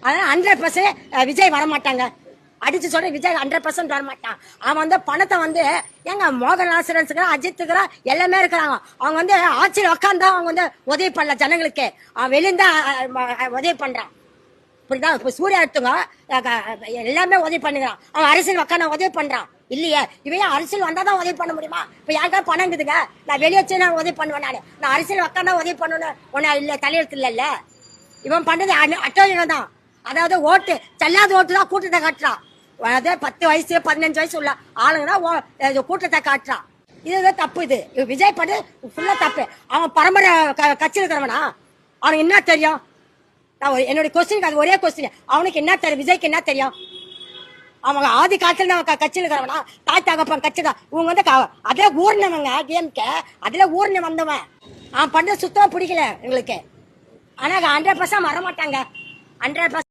அதனால 100% விஜய் வரமாட்டாங்க. அடிச்சு சொல்ற விஜய் 100% வரமாட்டான். அவன் வந்து பணத்தை வந்து எங்க மோகன்லால் இருக்கிற அஜித் எல்லாமே இருக்கிறாங்க. அவங்க வந்து ஆட்சியில் உட்காந்தா அவங்க வந்து உதவி பண்ணல ஜனங்களுக்கு. அவன் வெளியிருந்தா உதவி பண்றான். இப்படிதான் இப்ப சூர்யா எடுத்துங்க எல்லாமே உதவி பண்ணுறான். அவன் அரசியல் உட்காந்து உதவி பண்றான் இல்லையே. இவையா அரசியல் வந்தாதான் உதவி பண்ண முடியுமா? இப்ப யாருக்கா பணம் இருக்குதுங்க, நான் வெளியே வச்சு நான் உதவி பண்ணுவேன். நான் அரசியல் உட்காந்தா உதவி பண்ணணும் ஒன்னா இல்ல, தலையெழுத்து இல்ல. இவன் பண்ணது அட்டோழியம் தான். அதாவது ஓட்டு செல்லாத ஓட்டு தான் கூட்டத்தை காட்டுறான். அதாவது 10 வயசு 15 வயசு உள்ள ஆளுங்கன்னா கூட்டத்தை காட்டுறான். இதுதான் தப்பு. இது விஜய் பண்ணு ஃபுல்லா தப்பு. அவன் பரம்பரை கட்சியில் இருக்கிறவனா? அவனுக்கு என்ன தெரியும்? என்னுடைய கொஸ்டின் அது ஒரே கொஸ்டின். அவனுக்கு என்ன தெரியும்? விஜய்க்கு என்ன தெரியும்? அவங்க ஆதி காலத்துல கட்சியில் இருக்கிறவனா? தாய் தகப்பன் கட்சி தான். இவங்க வந்து அதுல ஊர்னவங்க கேம்க்கு அதுல ஊர்ன வந்தவன். அவன் பண்ண சுத்தமா பிடிக்கல எங்களுக்கு. ஆனா 100% வரமாட்டாங்க. 100%